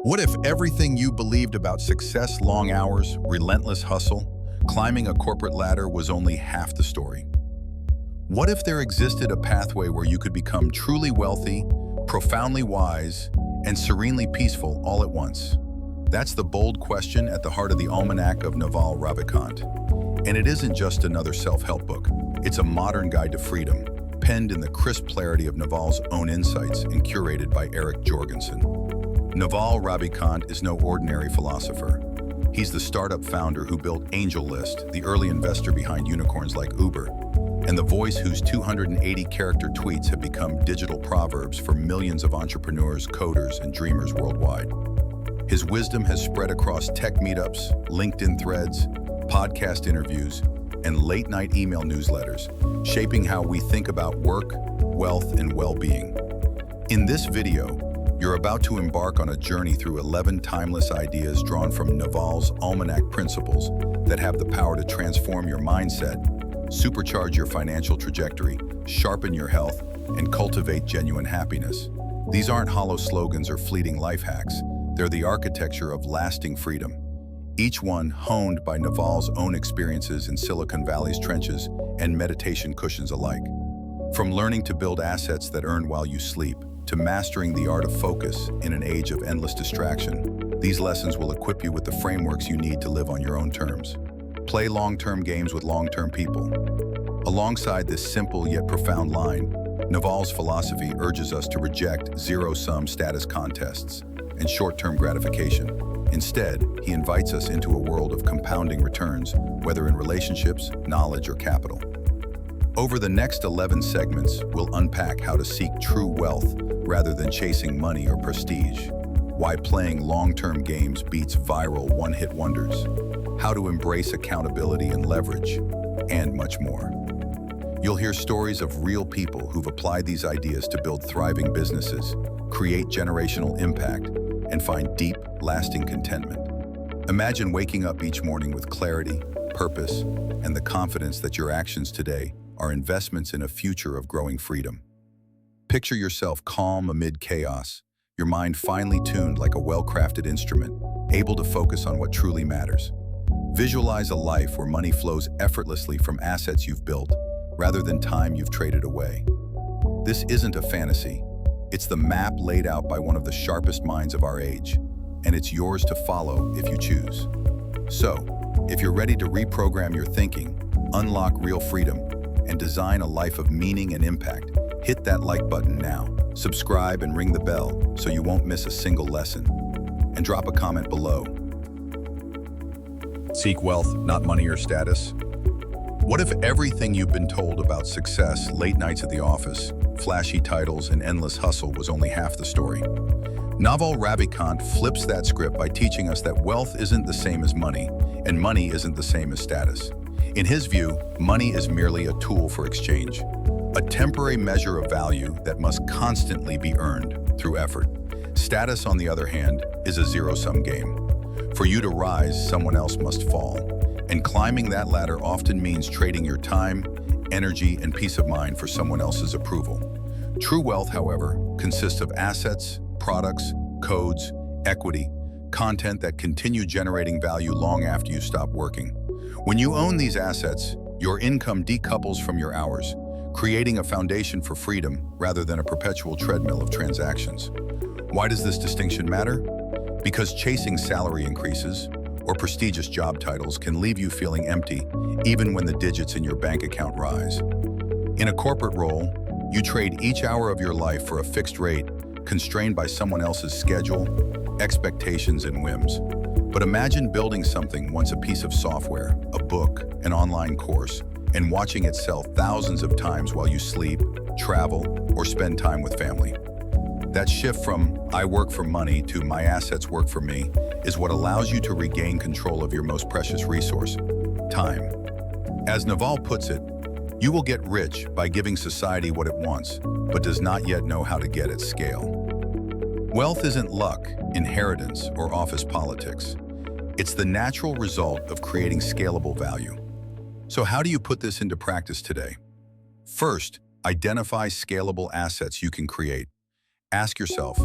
What if everything you believed about success, long hours, relentless hustle, climbing a corporate ladder was only half the story? What if there existed a pathway where you could become truly wealthy, profoundly wise, and serenely peaceful all at once? That's the bold question at the heart of the Almanack of Naval Ravikant. And it isn't just another self-help book. It's a modern guide to freedom, penned in the crisp clarity of Naval's own insights and curated by Eric Jorgenson. Naval Ravikant is no ordinary philosopher. He's the startup founder who built AngelList, the early investor behind unicorns like Uber, and the voice whose 280-character tweets have become digital proverbs for millions of entrepreneurs, coders, and dreamers worldwide. His wisdom has spread across tech meetups, LinkedIn threads, podcast interviews, and late-night email newsletters, shaping how we think about work, wealth, and well-being. In this video, you're about to embark on a journey through 11 timeless ideas drawn from Naval's Almanac principles that have the power to transform your mindset, supercharge your financial trajectory, sharpen your health, and cultivate genuine happiness. These aren't hollow slogans or fleeting life hacks. They're the architecture of lasting freedom, each one honed by Naval's own experiences in Silicon Valley's trenches and meditation cushions alike. From learning to build assets that earn while you sleep, to mastering the art of focus in an age of endless distraction, these lessons will equip you with the frameworks you need to live on your own terms. Play long-term games with long-term people. Alongside this simple yet profound line, Naval's philosophy urges us to reject zero-sum status contests and short-term gratification. Instead, he invites us into a world of compounding returns, whether in relationships, knowledge, or capital. Over the next 11 segments, we'll unpack how to seek true wealth rather than chasing money or prestige, why playing long-term games beats viral one-hit wonders, how to embrace accountability and leverage, and much more. You'll hear stories of real people who've applied these ideas to build thriving businesses, create generational impact, and find deep, lasting contentment. Imagine waking up each morning with clarity, purpose, and the confidence that your actions today are investments in a future of growing freedom. Picture yourself calm amid chaos, your mind finely tuned like a well-crafted instrument, able to focus on what truly matters. Visualize a life where money flows effortlessly from assets you've built, rather than time you've traded away. This isn't a fantasy. It's the map laid out by one of the sharpest minds of our age, and it's yours to follow if you choose. So, if you're ready to reprogram your thinking, unlock real freedom, and design a life of meaning and impact, hit that like button now, subscribe and ring the bell so you won't miss a single lesson, and drop a comment below. Seek wealth, not money or status? What if everything you've been told about success, late nights at the office, flashy titles, and endless hustle was only half the story? Naval Ravikant flips that script by teaching us that wealth isn't the same as money, and money isn't the same as status. In his view, money is merely a tool for exchange, a temporary measure of value that must constantly be earned through effort. Status, on the other hand, is a zero-sum game. For you to rise, someone else must fall, and climbing that ladder often means trading your time, energy, and peace of mind for someone else's approval. True wealth, however, consists of assets, products, codes, equity, content that continue generating value long after you stop working. When you own these assets, your income decouples from your hours, creating a foundation for freedom rather than a perpetual treadmill of transactions. Why does this distinction matter? Because chasing salary increases or prestigious job titles can leave you feeling empty even when the digits in your bank account rise. In a corporate role, you trade each hour of your life for a fixed rate, constrained by someone else's schedule, expectations, and whims. But imagine building something once a piece of software, a book, an online course, and watching it sell thousands of times while you sleep, travel, or spend time with family. That shift from "I work for money" to "my assets work for me" is what allows you to regain control of your most precious resource, time. As Naval puts it, you will get rich by giving society what it wants, but does not yet know how to get at scale. Wealth isn't luck, inheritance, or office politics. It's the natural result of creating scalable value. So how do you put this into practice today? First, identify scalable assets you can create. Ask yourself,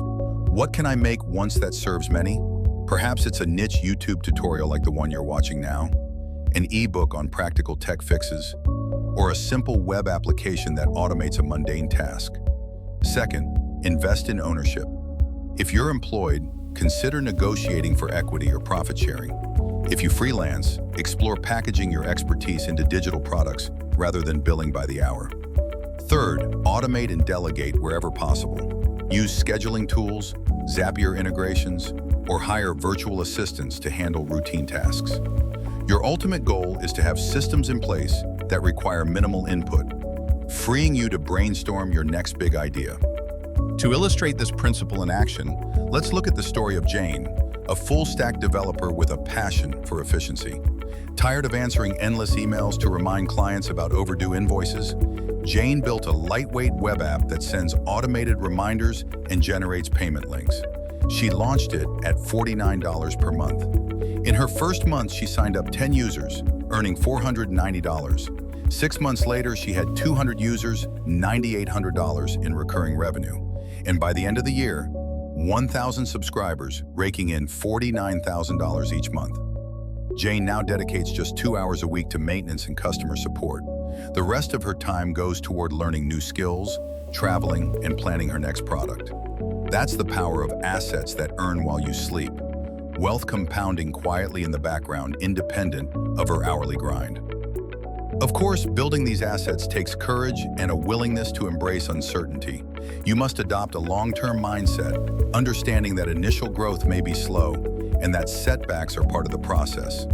What can I make once that serves many? Perhaps it's a niche YouTube tutorial like the one you're watching now, an ebook on practical tech fixes, or a simple web application that automates a mundane task. Second, invest in ownership. If you're employed, consider negotiating for equity or profit sharing. If you freelance, explore packaging your expertise into digital products rather than billing by the hour. Third, automate and delegate wherever possible. Use scheduling tools, Zapier integrations, or hire virtual assistants to handle routine tasks. Your ultimate goal is to have systems in place that require minimal input, freeing you to brainstorm your next big idea. To illustrate this principle in action, let's look at the story of Jane, a full-stack developer with a passion for efficiency. Tired of answering endless emails to remind clients about overdue invoices? Jane built a lightweight web app that sends automated reminders and generates payment links. She launched it at $49 per month. In her first month, she signed up 10 users, earning $490. 6 months later, she had 200 users, $9,800 in recurring revenue. And by the end of the year, 1,000 subscribers, raking in $49,000 each month. Jane now dedicates just 2 hours a week to maintenance and customer support. The rest of her time goes toward learning new skills, traveling, and planning her next product. That's the power of assets that earn while you sleep. Wealth compounding quietly in the background, independent of her hourly grind. Of course, building these assets takes courage and a willingness to embrace uncertainty. You must adopt a long-term mindset, understanding that initial growth may be slow and that setbacks are part of the process.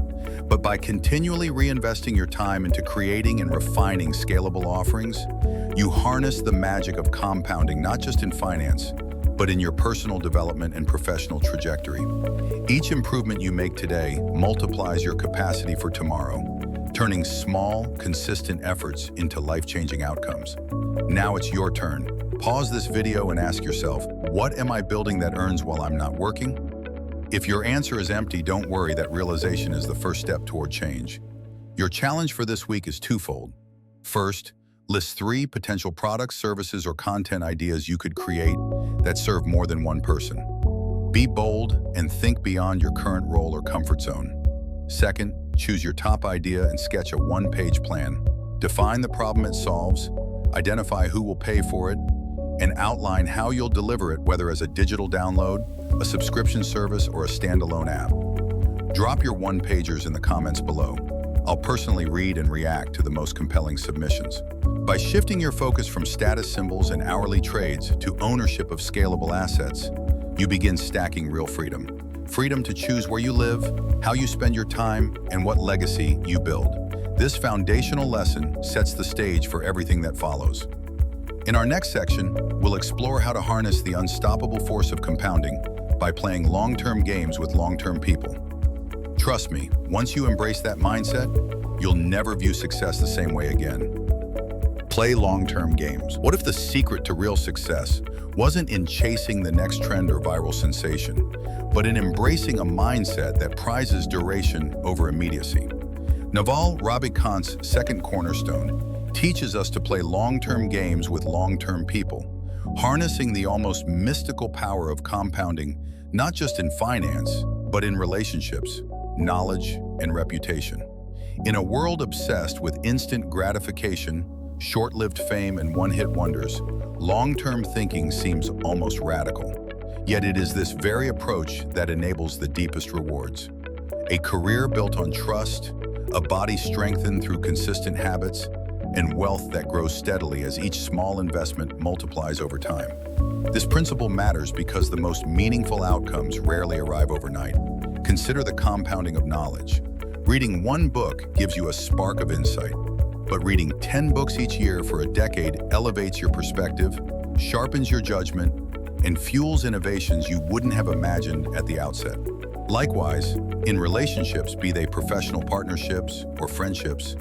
But by continually reinvesting your time into creating and refining scalable offerings, you harness the magic of compounding not just in finance, but in your personal development and professional trajectory. Each improvement you make today multiplies your capacity for tomorrow, turning small, consistent efforts into life-changing outcomes. Now it's your turn. Pause this video and ask yourself, what am I building that earns while I'm not working? If your answer is empty, don't worry, that realization is the first step toward change. Your challenge for this week is twofold. First, list 3 potential products, services, or content ideas you could create that serve more than one person. Be bold and think beyond your current role or comfort zone. Second, choose your top idea and sketch a 1-page plan. Define the problem it solves, identify who will pay for it, and outline how you'll deliver it, whether as a digital download, a subscription service, or a standalone app. Drop your 1-pagers in the comments below. I'll personally read and react to the most compelling submissions. By shifting your focus from status symbols and hourly trades to ownership of scalable assets, you begin stacking real freedom. Freedom to choose where you live, how you spend your time, and what legacy you build. This foundational lesson sets the stage for everything that follows. In our next section, we'll explore how to harness the unstoppable force of compounding by playing long-term games with long-term people. Trust me, once you embrace that mindset, you'll never view success the same way again. Play long-term games. What if the secret to real success wasn't in chasing the next trend or viral sensation, but in embracing a mindset that prizes duration over immediacy? Naval Ravikant's second cornerstone teaches us to play long-term games with long-term people, harnessing the almost mystical power of compounding, not just in finance, but in relationships, knowledge, and reputation. In a world obsessed with instant gratification, short-lived fame, and one-hit wonders, long-term thinking seems almost radical. Yet it is this very approach that enables the deepest rewards. A career built on trust, a body strengthened through consistent habits, and wealth that grows steadily as each small investment multiplies over time. This principle matters because the most meaningful outcomes rarely arrive overnight. Consider the compounding of knowledge. Reading 1 book gives you a spark of insight, but reading 10 books each year for a decade elevates your perspective, sharpens your judgment, and fuels innovations you wouldn't have imagined at the outset. Likewise, in relationships, be they professional partnerships or friendships,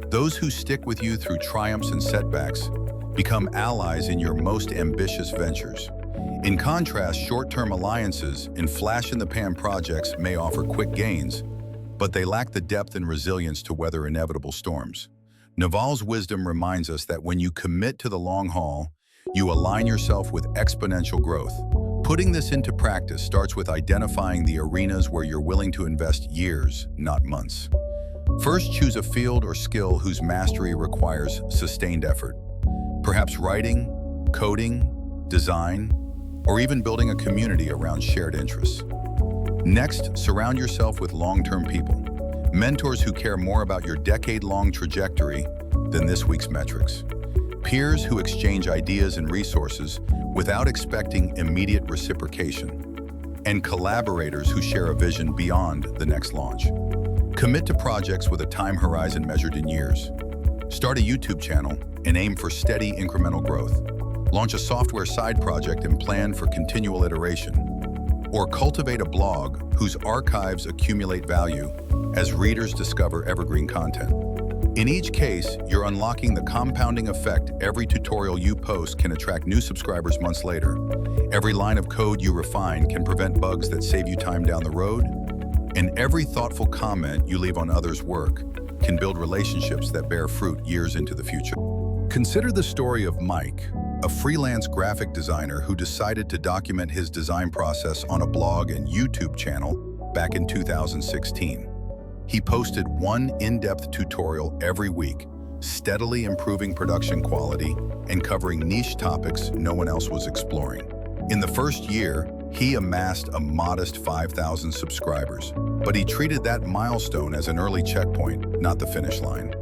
those who stick with you through triumphs and setbacks become allies in your most ambitious ventures. In contrast, short-term alliances and flash-in-the-pan projects may offer quick gains, but they lack the depth and resilience to weather inevitable storms. Naval's wisdom reminds us that when you commit to the long haul, you align yourself with exponential growth, Putting this into practice starts with identifying the arenas where you're willing to invest years, not months. First, choose a field or skill whose mastery requires sustained effort. Perhaps writing, coding, design, or even building a community around shared interests. Next, surround yourself with long-term people, mentors who care more about your decade-long trajectory than this week's metrics. Peers who exchange ideas and resources without expecting immediate reciprocation. And collaborators who share a vision beyond the next launch. Commit to projects with a time horizon measured in years. Start a YouTube channel and aim for steady incremental growth. Launch a software side project and plan for continual iteration. Or cultivate a blog whose archives accumulate value as readers discover evergreen content. In each case, you're unlocking the compounding effect. Every tutorial you post can attract new subscribers months later. Every line of code you refine can prevent bugs that save you time down the road. And every thoughtful comment you leave on others' work can build relationships that bear fruit years into the future. Consider the story of Mike, a freelance graphic designer who decided to document his design process on a blog and YouTube channel back in 2016. He posted one in-depth tutorial every week, steadily improving production quality and covering niche topics no one else was exploring. In the first year, he amassed a modest 5,000 subscribers, but he treated that milestone as an early checkpoint, not the finish line.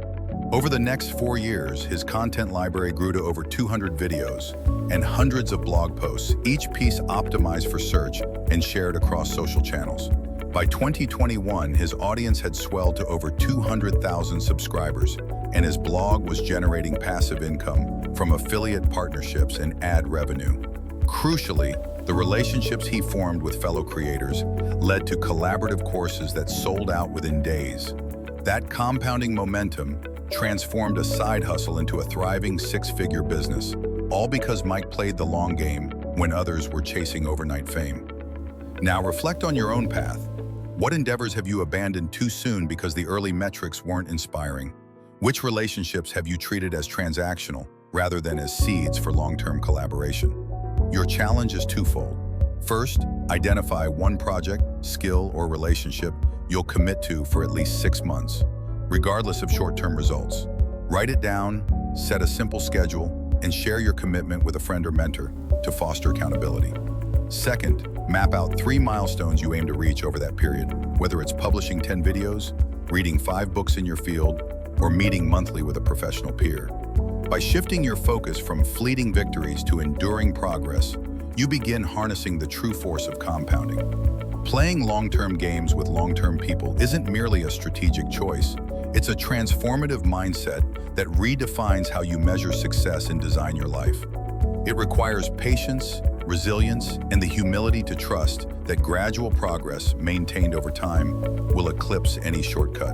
Over the next 4 years, his content library grew to over 200 videos and hundreds of blog posts, each piece optimized for search and shared across social channels. By 2021, his audience had swelled to over 200,000 subscribers, and his blog was generating passive income from affiliate partnerships and ad revenue. Crucially, the relationships he formed with fellow creators led to collaborative courses that sold out within days. That compounding momentum transformed a side hustle into a thriving six-figure business, all because Mike played the long game when others were chasing overnight fame. Now reflect on your own path. What endeavors have you abandoned too soon because the early metrics weren't inspiring? Which relationships have you treated as transactional rather than as seeds for long-term collaboration? Your challenge is twofold. First, identify one project, skill, or relationship you'll commit to for at least 6 months, regardless of short-term results. Write it down, set a simple schedule, and share your commitment with a friend or mentor to foster accountability. Second, map out 3 milestones you aim to reach over that period, whether it's publishing 10 videos, reading 5 books in your field, or meeting monthly with a professional peer. By shifting your focus from fleeting victories to enduring progress, you begin harnessing the true force of compounding. Playing long-term games with long-term people isn't merely a strategic choice, it's a transformative mindset that redefines how you measure success and design your life. It requires patience, resilience, and the humility to trust that gradual progress maintained over time will eclipse any shortcut.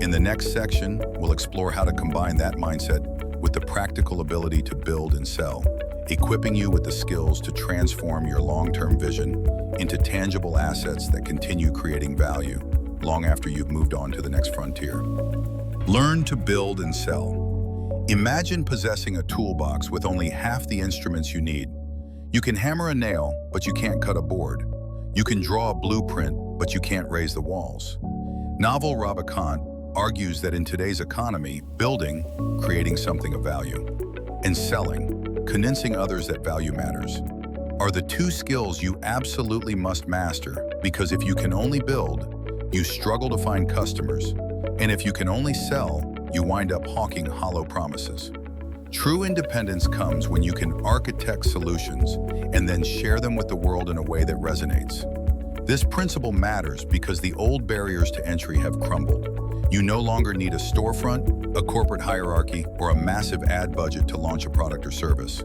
In the next section, we'll explore how to combine that mindset with the practical ability to build and sell, equipping you with the skills to transform your long-term vision into tangible assets that continue creating value long after you've moved on to the next frontier. Learn to build and sell. Imagine possessing a toolbox with only half the instruments you need. You can hammer a nail, but you can't cut a board. You can draw a blueprint, but you can't raise the walls. Naval Ravikant argues that in today's economy, building, creating something of value, and selling, convincing others that value matters, are the 2 skills you absolutely must master, because if you can only build, you struggle to find customers, and if you can only sell, you wind up hawking hollow promises. True independence comes when you can architect solutions and then share them with the world in a way that resonates. This principle matters because the old barriers to entry have crumbled. You no longer need a storefront, a corporate hierarchy, or a massive ad budget to launch a product or service.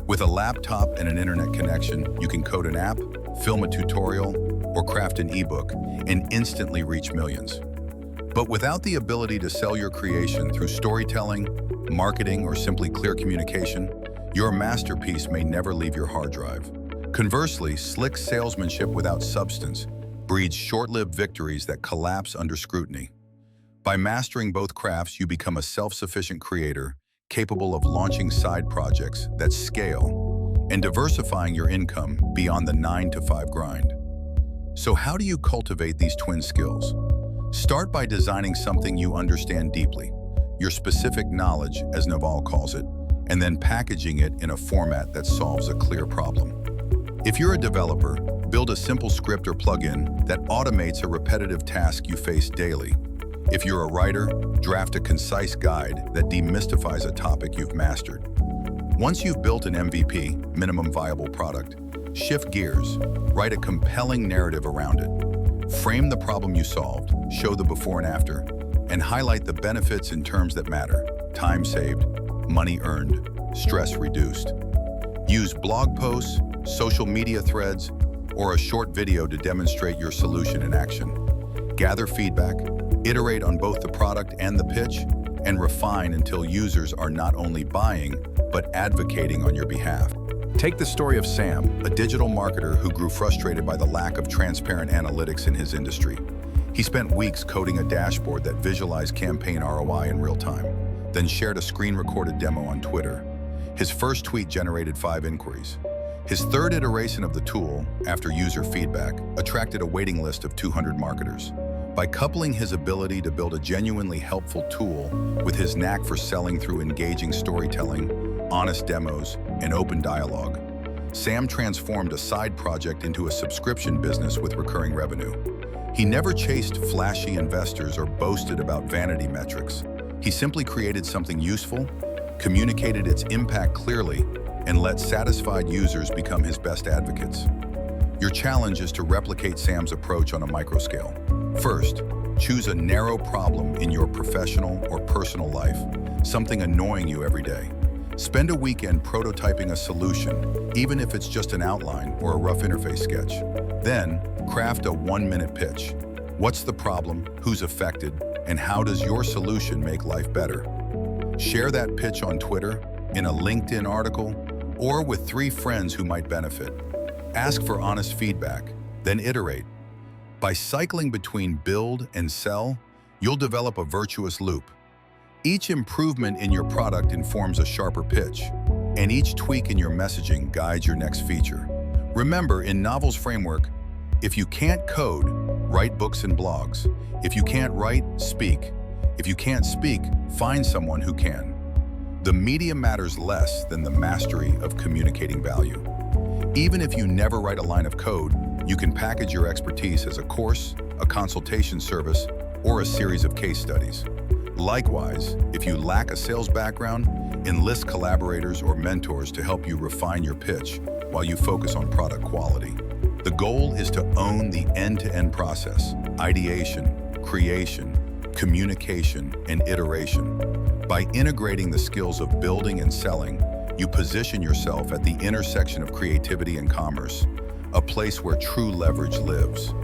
With a laptop and an internet connection, you can code an app, film a tutorial, or craft an ebook and instantly reach millions. But without the ability to sell your creation through storytelling, marketing, or simply clear communication, your masterpiece may never leave your hard drive. Conversely, slick salesmanship without substance breeds short-lived victories that collapse under scrutiny. By mastering both crafts, you become a self-sufficient creator, capable of launching side projects that scale and diversifying your income beyond the 9-to-5 grind. So how do you cultivate these twin skills? Start by designing something you understand deeply, your specific knowledge, as Naval calls it, and then packaging it in a format that solves a clear problem. If you're a developer, build a simple script or plugin that automates a repetitive task you face daily. If you're a writer, draft a concise guide that demystifies a topic you've mastered. Once you've built an MVP, minimum viable product, shift gears, write a compelling narrative around it. Frame the problem you solved, show the before and after, and highlight the benefits in terms that matter: time saved, money earned, stress reduced. Use blog posts, social media threads, or a short video to demonstrate your solution in action. Gather feedback, iterate on both the product and the pitch, and refine until users are not only buying, but advocating on your behalf. Take the story of Sam, a digital marketer who grew frustrated by the lack of transparent analytics in his industry. He spent weeks coding a dashboard that visualized campaign ROI in real time, then shared a screen-recorded demo on Twitter. His first tweet generated 5 inquiries. His third iteration of the tool, after user feedback, attracted a waiting list of 200 marketers. By coupling his ability to build a genuinely helpful tool with his knack for selling through engaging storytelling, honest demos, and open dialogue, Sam transformed a side project into a subscription business with recurring revenue. He never chased flashy investors or boasted about vanity metrics. He simply created something useful, communicated its impact clearly, and let satisfied users become his best advocates. Your challenge is to replicate Sam's approach on a micro scale. First, choose a narrow problem in your professional or personal life, something annoying you every day. Spend a weekend prototyping a solution, even if it's just an outline or a rough interface sketch. Then, craft a 1-minute pitch. What's the problem, who's affected, and how does your solution make life better? Share that pitch on Twitter, in a LinkedIn article, or with 3 friends who might benefit. Ask for honest feedback, then iterate. By cycling between build and sell, you'll develop a virtuous loop. Each improvement in your product informs a sharper pitch, and each tweak in your messaging guides your next feature. Remember, in Naval's framework, if you can't code, write books and blogs. If you can't write, speak. If you can't speak, find someone who can. The medium matters less than the mastery of communicating value. Even if you never write a line of code, you can package your expertise as a course, a consultation service, or a series of case studies. Likewise, if you lack a sales background, enlist collaborators or mentors to help you refine your pitch while you focus on product quality. The goal is to own the end-to-end process: ideation, creation, communication, and iteration. By integrating the skills of building and selling, you position yourself at the intersection of creativity and commerce, a place where true leverage lives.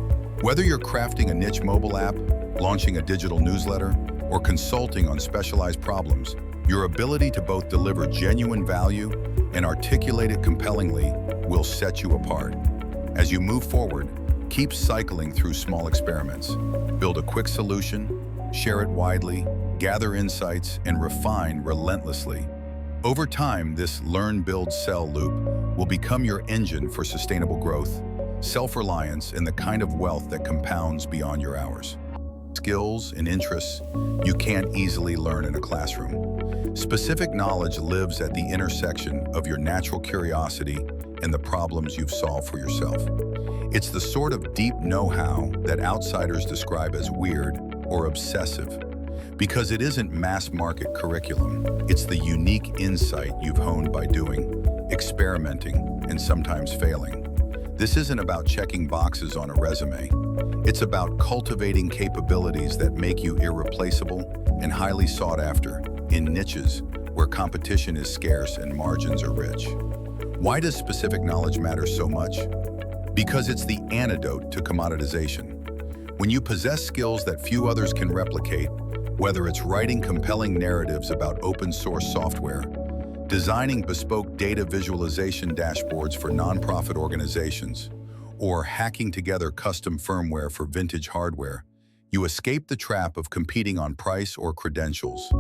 Whether you're crafting a niche mobile app, launching a digital newsletter, or consulting on specialized problems, your ability to both deliver genuine value and articulate it compellingly will set you apart. As you move forward, keep cycling through small experiments. Build a quick solution, share it widely, gather insights, and refine relentlessly. Over time, this learn, build, sell loop will become your engine for sustainable growth, self-reliance, and the kind of wealth that compounds beyond your hours. Skills and interests you can't easily learn in a classroom. Specific knowledge lives at the intersection of your natural curiosity and the problems you've solved for yourself. It's the sort of deep know-how that outsiders describe as weird or obsessive, because it isn't mass-market curriculum. It's the unique insight you've honed by doing, experimenting, and sometimes failing. This isn't about checking boxes on a resume. It's about cultivating capabilities that make you irreplaceable and highly sought after in niches where competition is scarce and margins are rich. Why does specific knowledge matter so much? Because it's the antidote to commoditization. When you possess skills that few others can replicate, whether it's writing compelling narratives about open source software, designing bespoke data visualization dashboards for nonprofit organizations, or hacking together custom firmware for vintage hardware, you escape the trap of competing on price or credentials.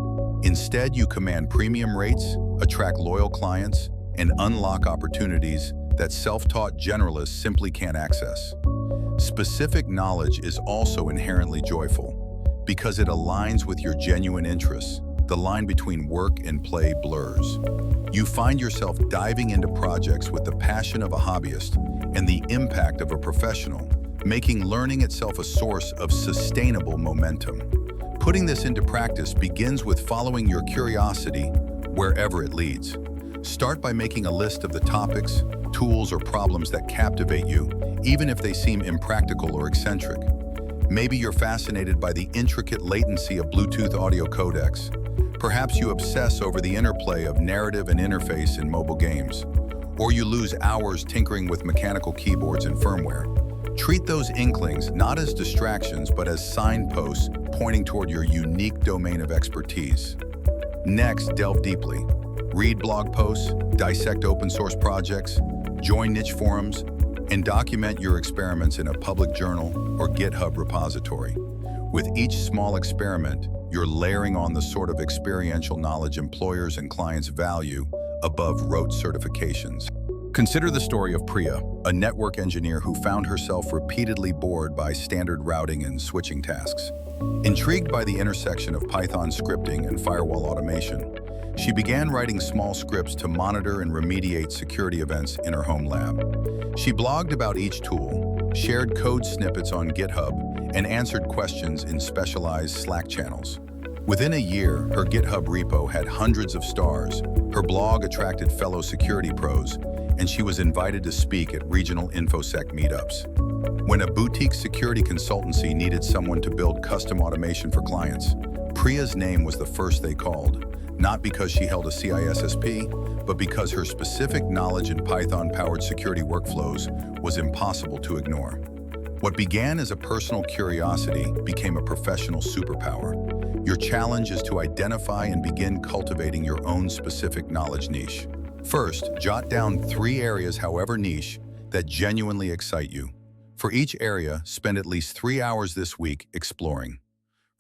Instead, you command premium rates, attract loyal clients, and unlock opportunities that self-taught generalists simply can't access. Specific knowledge is also inherently joyful because it aligns with your genuine interests. The line between work and play blurs. You find yourself diving into projects with the passion of a hobbyist and the impact of a professional, making learning itself a source of sustainable momentum. Putting this into practice begins with following your curiosity wherever it leads. Start by making a list of the topics, tools, or problems that captivate you, even if they seem impractical or eccentric. Maybe you're fascinated by the intricate latency of Bluetooth audio codecs. Perhaps you obsess over the interplay of narrative and interface in mobile games. Or you lose hours tinkering with mechanical keyboards and firmware. Treat those inklings not as distractions, but as signposts pointing toward your unique domain of expertise. Next, delve deeply. Read blog posts, dissect open source projects, join niche forums, and document your experiments in a public journal or GitHub repository. With each small experiment, you're layering on the sort of experiential knowledge employers and clients value above rote certifications. Consider the story of Priya, a network engineer who found herself repeatedly bored by standard routing and switching tasks. Intrigued by the intersection of Python scripting and firewall automation, she began writing small scripts to monitor and remediate security events in her home lab. She blogged about each tool, shared code snippets on GitHub, and answered questions in specialized Slack channels. Within a year, her GitHub repo had hundreds of stars, her blog attracted fellow security pros, and she was invited to speak at regional InfoSec meetups. When a boutique security consultancy needed someone to build custom automation for clients, Priya's name was the first they called, not because she held a CISSP, but because her specific knowledge in Python-powered security workflows was impossible to ignore. What began as a personal curiosity became a professional superpower. Your challenge is to identify and begin cultivating your own specific knowledge niche. First, jot down 3 areas, however niche, that genuinely excite you. For each area, spend at least 3 hours this week exploring.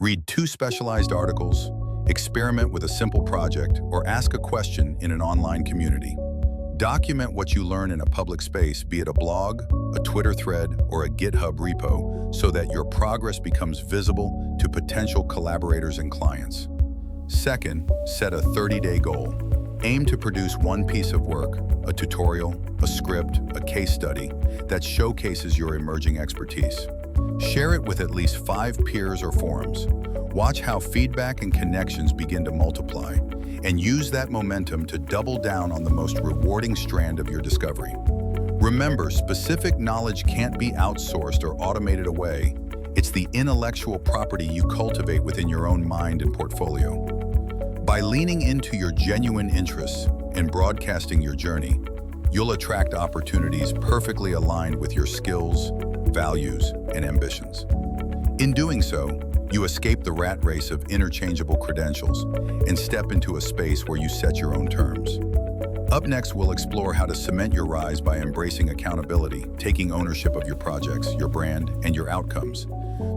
Read 2 specialized articles, experiment with a simple project, or ask a question in an online community. Document what you learn in a public space, be it a blog, a Twitter thread, or a GitHub repo, so that your progress becomes visible to potential collaborators and clients. Second, set a 30-day goal. Aim to produce 1 piece of work, a tutorial, a script, a case study, that showcases your emerging expertise. Share it with at least 5 peers or forums. Watch how feedback and connections begin to multiply, and use that momentum to double down on the most rewarding strand of your discovery. Remember, specific knowledge can't be outsourced or automated away. It's the intellectual property you cultivate within your own mind and portfolio. By leaning into your genuine interests and broadcasting your journey, you'll attract opportunities perfectly aligned with your skills, values, and ambitions. In doing so, you escape the rat race of interchangeable credentials and step into a space where you set your own terms. Up next, we'll explore how to cement your rise by embracing accountability, taking ownership of your projects, your brand, and your outcomes,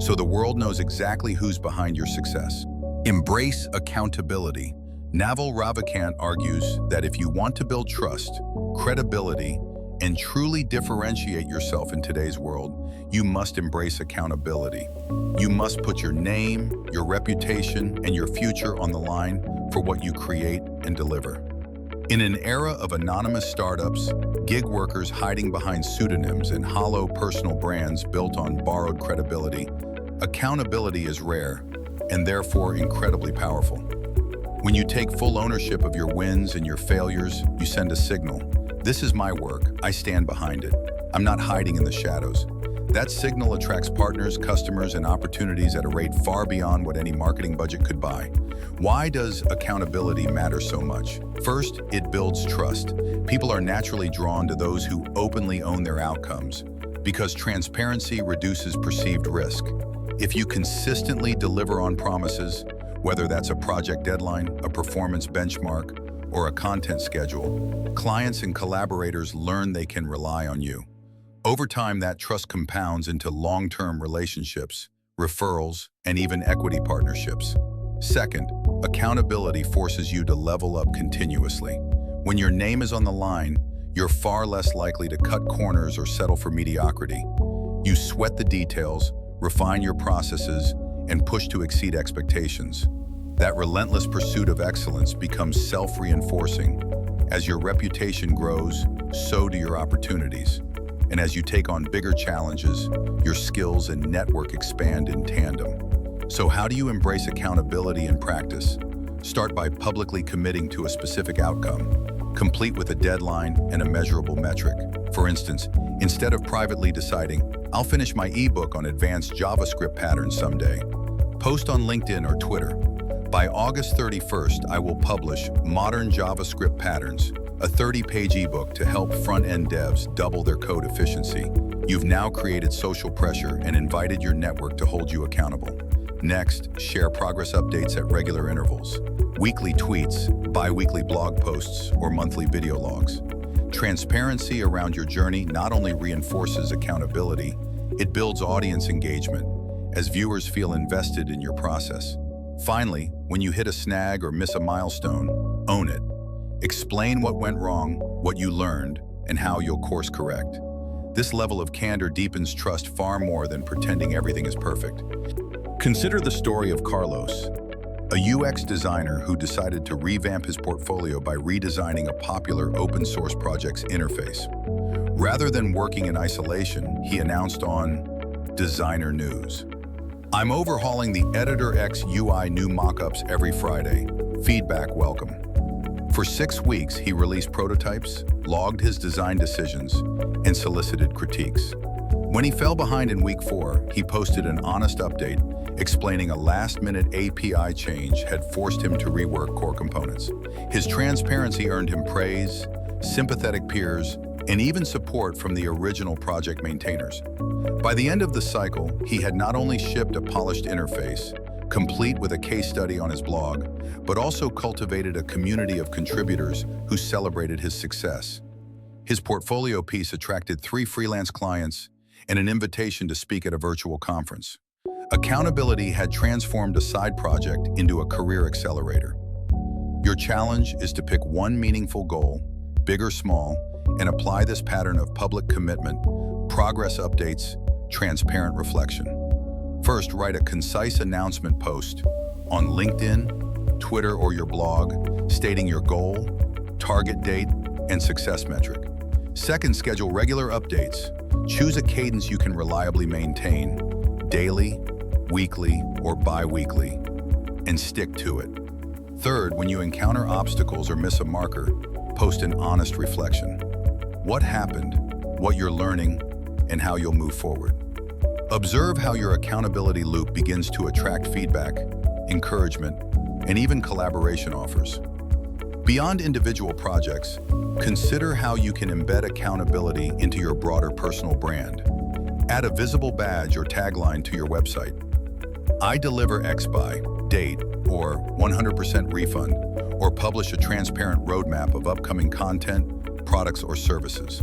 so the world knows exactly who's behind your success. Embrace accountability. Naval Ravikant argues that if you want to build trust, credibility, and truly differentiate yourself in today's world, you must embrace accountability. You must put your name, your reputation, and your future on the line for what you create and deliver. In an era of anonymous startups, gig workers hiding behind pseudonyms, and hollow personal brands built on borrowed credibility, accountability is rare and therefore incredibly powerful. When you take full ownership of your wins and your failures, you send a signal. This is my work. I stand behind it. I'm not hiding in the shadows. That signal attracts partners, customers, and opportunities at a rate far beyond what any marketing budget could buy. Why does accountability matter so much? First, it builds trust. People are naturally drawn to those who openly own their outcomes because transparency reduces perceived risk. If you consistently deliver on promises, whether that's a project deadline, a performance benchmark, or a content schedule, clients and collaborators learn they can rely on you. Over time, that trust compounds into long-term relationships, referrals, and even equity partnerships. Second, accountability forces you to level up continuously. When your name is on the line, you're far less likely to cut corners or settle for mediocrity. You sweat the details, refine your processes, and push to exceed expectations. That relentless pursuit of excellence becomes self-reinforcing. As your reputation grows, so do your opportunities. And as you take on bigger challenges, your skills and network expand in tandem. So how do you embrace accountability in practice? Start by publicly committing to a specific outcome, complete with a deadline and a measurable metric. For instance, instead of privately deciding, "I'll finish my ebook on advanced JavaScript patterns someday," post on LinkedIn or Twitter. By August 31st, I will publish Modern JavaScript Patterns, a 30-page ebook to help front-end devs double their code efficiency. You've now created social pressure and invited your network to hold you accountable. Next, share progress updates at regular intervals. Weekly tweets, bi-weekly blog posts, or monthly video logs. Transparency around your journey not only reinforces accountability, it builds audience engagement, as viewers feel invested in your process. Finally, when you hit a snag or miss a milestone, own it. Explain what went wrong, what you learned, and how you'll course correct. This level of candor deepens trust far more than pretending everything is perfect. Consider the story of Carlos, a UX designer who decided to revamp his portfolio by redesigning a popular open-source project's interface. Rather than working in isolation, he announced on Designer News, "I'm overhauling the Editor X UI new mockups every Friday. Feedback welcome." For 6 weeks, he released prototypes, logged his design decisions, and solicited critiques. When he fell behind in week 4, he posted an honest update explaining a last-minute API change had forced him to rework core components. His transparency earned him praise, sympathetic peers, and even support from the original project maintainers. By the end of the cycle, he had not only shipped a polished interface, complete with a case study on his blog, but also cultivated a community of contributors who celebrated his success. His portfolio piece attracted 3 freelance clients and an invitation to speak at a virtual conference. Accountability had transformed a side project into a career accelerator. Your challenge is to pick one meaningful goal, big or small, and apply this pattern of public commitment, progress updates, transparent reflection. First, write a concise announcement post on LinkedIn, Twitter, or your blog, stating your goal, target date, and success metric. Second, schedule regular updates. Choose a cadence you can reliably maintain, daily, weekly, or bi-weekly, and stick to it. Third, when you encounter obstacles or miss a marker, post an honest reflection. What happened, what you're learning, and how you'll move forward. Observe how your accountability loop begins to attract feedback, encouragement, and even collaboration offers. Beyond individual projects, consider how you can embed accountability into your broader personal brand. Add a visible badge or tagline to your website. "I deliver X by date," or 100% refund, or publish a transparent roadmap of upcoming content, products, or services.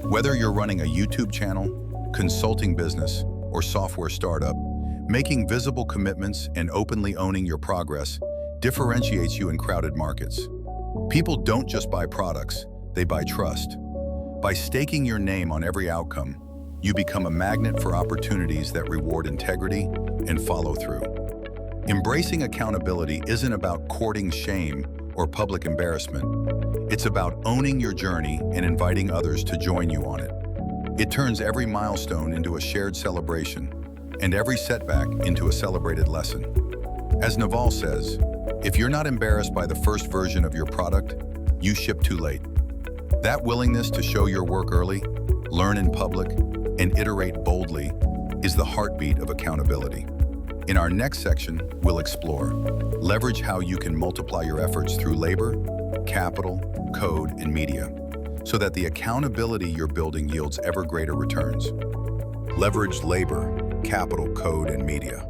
Whether you're running a YouTube channel, consulting business, or software startup, making visible commitments and openly owning your progress differentiates you in crowded markets. People don't just buy products, they buy trust. By staking your name on every outcome, you become a magnet for opportunities that reward integrity and follow through. Embracing accountability isn't about courting shame or public embarrassment. It's about owning your journey and inviting others to join you on it. It turns every milestone into a shared celebration and every setback into a celebrated lesson. As Naval says, if you're not embarrassed by the first version of your product, you ship too late. That willingness to show your work early, learn in public, and iterate boldly is the heartbeat of accountability. In our next section, we'll explore, leverage how you can multiply your efforts through labor, capital, code, and media, so that the accountability you're building yields ever greater returns. Leverage labor, capital, code, and media.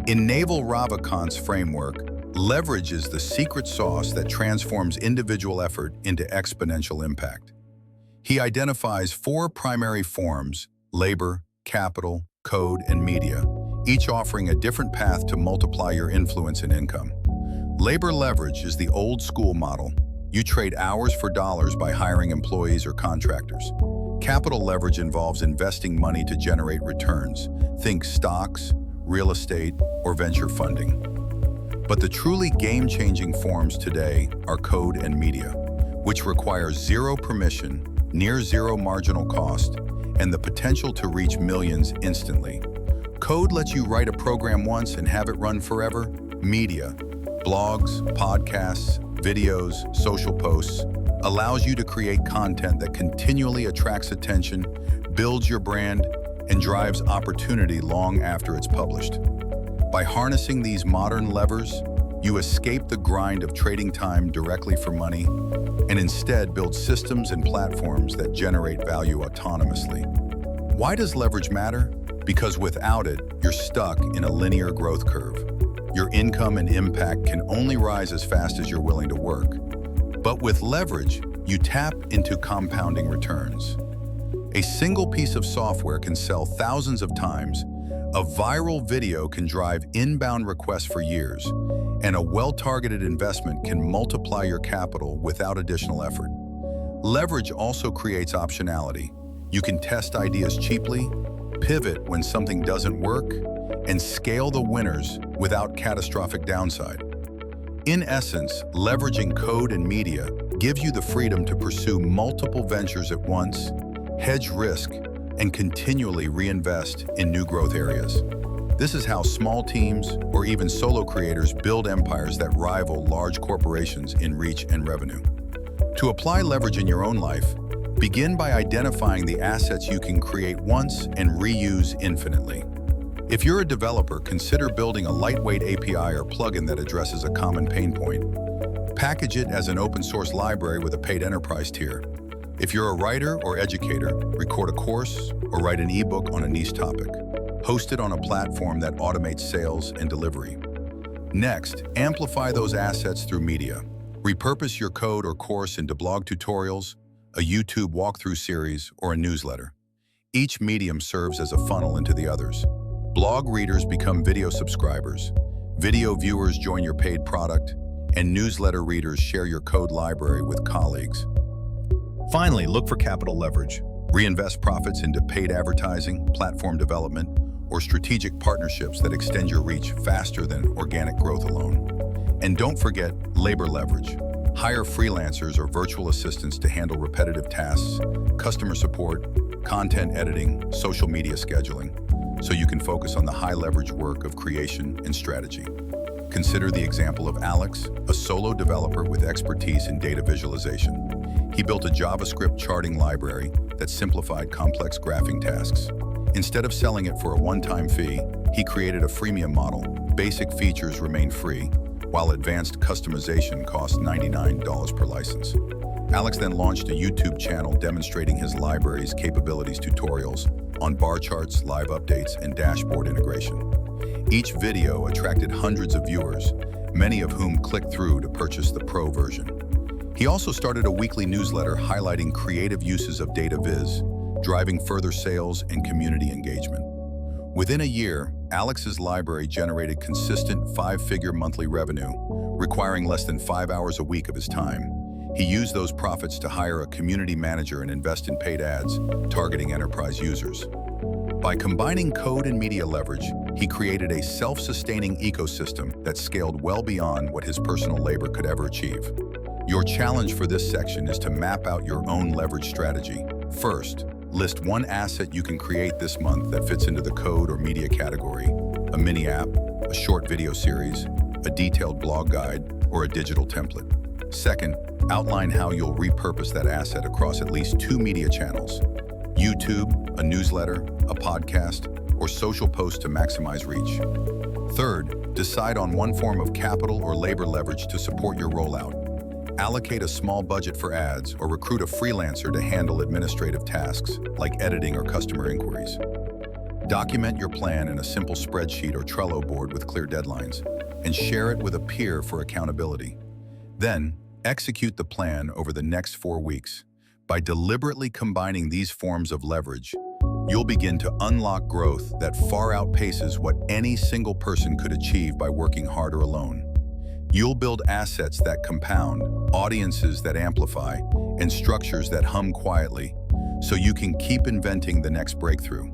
In Naval Ravikant's framework, leverage is the secret sauce that transforms individual effort into exponential impact. He identifies 4 primary forms: labor, capital, code, and media, each offering a different path to multiply your influence and income. Labor leverage is the old school model. You trade hours for dollars by hiring employees or contractors. Capital leverage involves investing money to generate returns. Think stocks, real estate, or venture funding. But the truly game-changing forms today are code and media, which requires zero permission, near zero marginal cost, and the potential to reach millions instantly. Code lets you write a program once and have it run forever. Media, blogs, podcasts, videos, social posts, allows you to create content that continually attracts attention, builds your brand, and drives opportunity long after it's published. By harnessing these modern levers, you escape the grind of trading time directly for money and instead build systems and platforms that generate value autonomously. Why does leverage matter? Because without it, you're stuck in a linear growth curve. Your income and impact can only rise as fast as you're willing to work. But with leverage, you tap into compounding returns. A single piece of software can sell thousands of times, a viral video can drive inbound requests for years, and a well-targeted investment can multiply your capital without additional effort. Leverage also creates optionality. You can test ideas cheaply, pivot when something doesn't work, and scale the winners without catastrophic downside. In essence, leveraging code and media gives you the freedom to pursue multiple ventures at once, hedge risk, and continually reinvest in new growth areas. This is how small teams or even solo creators build empires that rival large corporations in reach and revenue. To apply leverage in your own life, begin by identifying the assets you can create once and reuse infinitely. If you're a developer, consider building a lightweight API or plugin that addresses a common pain point. Package it as an open source library with a paid enterprise tier. If you're a writer or educator, record a course or write an ebook on a niche topic. Host it on a platform that automates sales and delivery. Next, amplify those assets through media. Repurpose your code or course into blog tutorials, a YouTube walkthrough series, or a newsletter. Each medium serves as a funnel into the others. Blog readers become video subscribers, video viewers join your paid product, and newsletter readers share your code library with colleagues. Finally, look for capital leverage. Reinvest profits into paid advertising, platform development, or strategic partnerships that extend your reach faster than organic growth alone. And don't forget labor leverage. Hire freelancers or virtual assistants to handle repetitive tasks, customer support, content editing, social media scheduling, so you can focus on the high-leverage work of creation and strategy. Consider the example of Alex, a solo developer with expertise in data visualization. He built a JavaScript charting library that simplified complex graphing tasks. Instead of selling it for a one-time fee, he created a freemium model. Basic features remain free, while advanced customization costs $99 per license. Alex then launched a YouTube channel demonstrating his library's capabilities, tutorials on bar charts, live updates, and dashboard integration. Each video attracted hundreds of viewers, many of whom clicked through to purchase the pro version. He also started a weekly newsletter highlighting creative uses of data viz, driving further sales and community engagement. Within a year, Alex's library generated consistent five-figure monthly revenue, requiring less than 5 hours a week of his time. He used those profits to hire a community manager and invest in paid ads, targeting enterprise users. By combining code and media leverage, he created a self-sustaining ecosystem that scaled well beyond what his personal labor could ever achieve. Your challenge for this section is to map out your own leverage strategy. First, list one asset you can create this month that fits into the code or media category: a mini app, a short video series, a detailed blog guide, or a digital template. Second, outline how you'll repurpose that asset across at least 2 media channels: YouTube, a newsletter, a podcast, or social posts to maximize reach. Third, decide on one form of capital or labor leverage to support your rollout. Allocate a small budget for ads or recruit a freelancer to handle administrative tasks like editing or customer inquiries. Document your plan in a simple spreadsheet or Trello board with clear deadlines and share it with a peer for accountability. Then, execute the plan over the next 4 weeks. By deliberately combining these forms of leverage, you'll begin to unlock growth that far outpaces what any single person could achieve by working harder alone. You'll build assets that compound, audiences that amplify, and structures that hum quietly, so you can keep inventing the next breakthrough.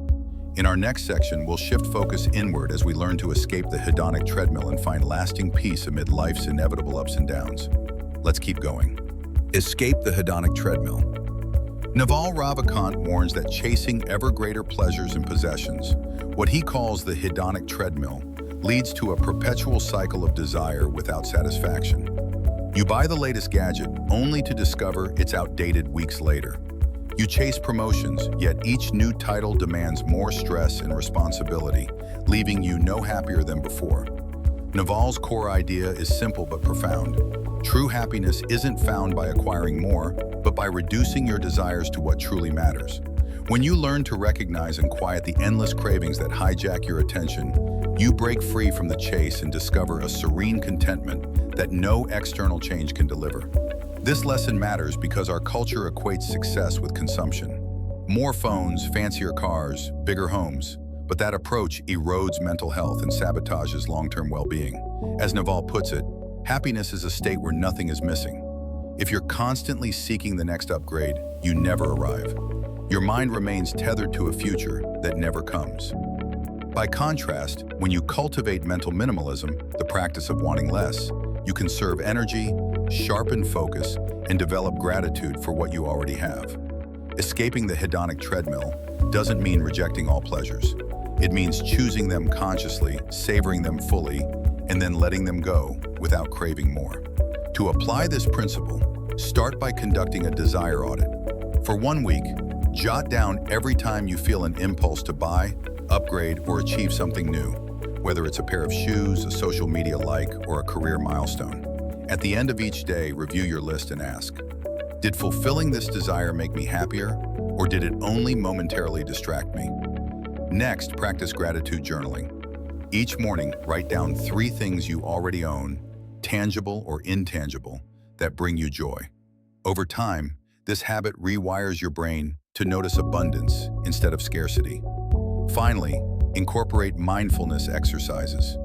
In our next section, we'll shift focus inward as we learn to escape the hedonic treadmill and find lasting peace amid life's inevitable ups and downs. Let's keep going. Escape the hedonic treadmill. Naval Ravikant warns that chasing ever greater pleasures and possessions, what he calls the hedonic treadmill, leads to a perpetual cycle of desire without satisfaction. You buy the latest gadget only to discover it's outdated weeks later. You chase promotions, yet each new title demands more stress and responsibility, leaving you no happier than before. Naval's core idea is simple but profound. True happiness isn't found by acquiring more, but by reducing your desires to what truly matters. When you learn to recognize and quiet the endless cravings that hijack your attention, you break free from the chase and discover a serene contentment that no external change can deliver. This lesson matters because our culture equates success with consumption. More phones, fancier cars, bigger homes. But that approach erodes mental health and sabotages long-term well-being. As Naval puts it, happiness is a state where nothing is missing. If you're constantly seeking the next upgrade, you never arrive. Your mind remains tethered to a future that never comes. By contrast, when you cultivate mental minimalism, the practice of wanting less, you conserve energy, sharpen focus, and develop gratitude for what you already have. Escaping the hedonic treadmill doesn't mean rejecting all pleasures. It means choosing them consciously, savoring them fully, and then letting them go without craving more. To apply this principle, start by conducting a desire audit. For 1 week, jot down every time you feel an impulse to buy, upgrade, or achieve something new, whether it's a pair of shoes, a social media like, or a career milestone. At the end of each day, review your list and ask, did fulfilling this desire make me happier, or did it only momentarily distract me? Next, practice gratitude journaling. Each morning, write down 3 things you already own, tangible or intangible, that bring you joy. Over time, this habit rewires your brain to notice abundance instead of scarcity. Finally, incorporate mindfulness exercises.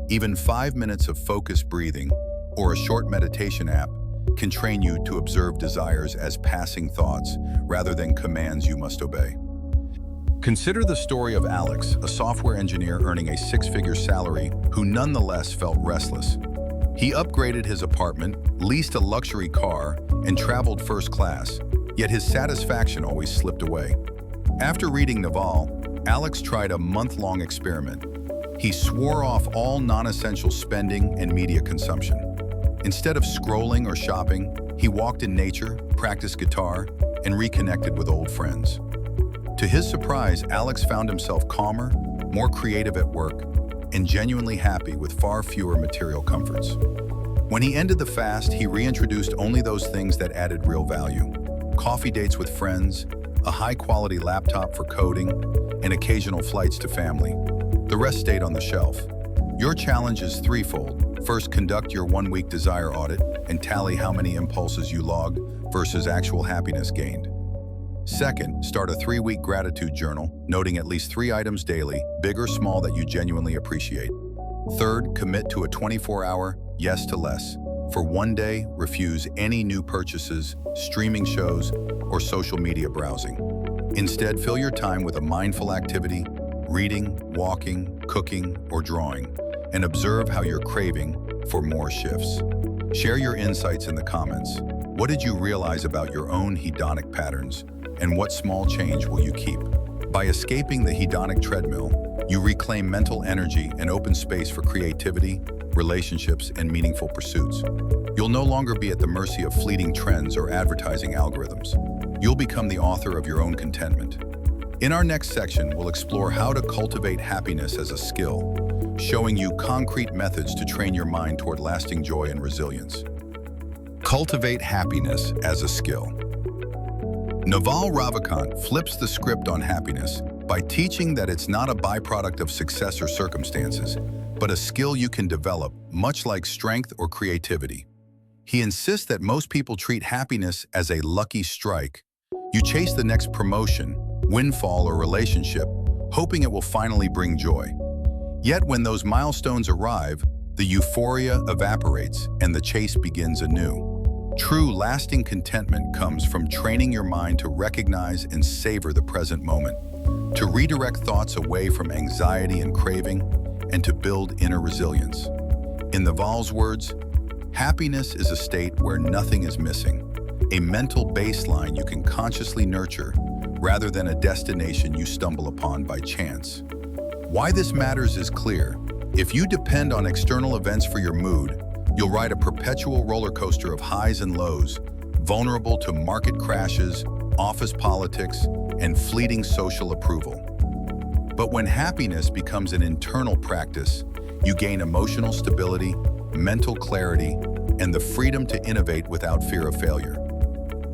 Even 5 minutes of focused breathing or a short meditation app can train you to observe desires as passing thoughts rather than commands you must obey. Consider the story of Alex, a software engineer earning a 6-figure salary who nonetheless felt restless. He upgraded his apartment, leased a luxury car, and traveled first class, yet his satisfaction always slipped away. After reading Naval, Alex tried a month-long experiment. He swore off all non-essential spending and media consumption. Instead of scrolling or shopping, he walked in nature, practiced guitar, and reconnected with old friends. To his surprise, Alex found himself calmer, more creative at work, and genuinely happy with far fewer material comforts. When he ended the fast, he reintroduced only those things that added real value: coffee dates with friends, a high-quality laptop for coding, and occasional flights to family. The rest stayed on the shelf. Your challenge is threefold. First, conduct your 1-week desire audit and tally how many impulses you logged versus actual happiness gained. Second, start a 3-week gratitude journal, noting at least 3 items daily, big or small, that you genuinely appreciate. Third, commit to a 24-hour yes to less. For 1 day, refuse any new purchases, streaming shows, or social media browsing. Instead, fill your time with a mindful activity, reading, walking, cooking, or drawing, and observe how your craving for more shifts. Share your insights in the comments. What did you realize about your own hedonic patterns, and what small change will you keep? By escaping the hedonic treadmill, you reclaim mental energy and open space for creativity, relationships, and meaningful pursuits. You'll no longer be at the mercy of fleeting trends or advertising algorithms. You'll become the author of your own contentment. In our next section, we'll explore how to cultivate happiness as a skill, showing you concrete methods to train your mind toward lasting joy and resilience. Cultivate happiness as a skill. Naval Ravikant flips the script on happiness by teaching that it's not a byproduct of success or circumstances, but a skill you can develop, much like strength or creativity. He insists that most people treat happiness as a lucky strike. You chase the next promotion, windfall, or relationship, hoping it will finally bring joy. Yet when those milestones arrive, The euphoria evaporates and the chase begins anew. True, lasting contentment comes from training your mind to recognize and savor the present moment, to redirect thoughts away from anxiety and craving, and to build inner resilience. In Naval's words, happiness is a state where nothing is missing, a mental baseline you can consciously nurture rather than a destination you stumble upon by chance. Why this matters is clear. If you depend on external events for your mood, you'll ride a perpetual roller coaster of highs and lows, vulnerable to market crashes, office politics, and fleeting social approval. But when happiness becomes an internal practice, you gain emotional stability, mental clarity, and the freedom to innovate without fear of failure.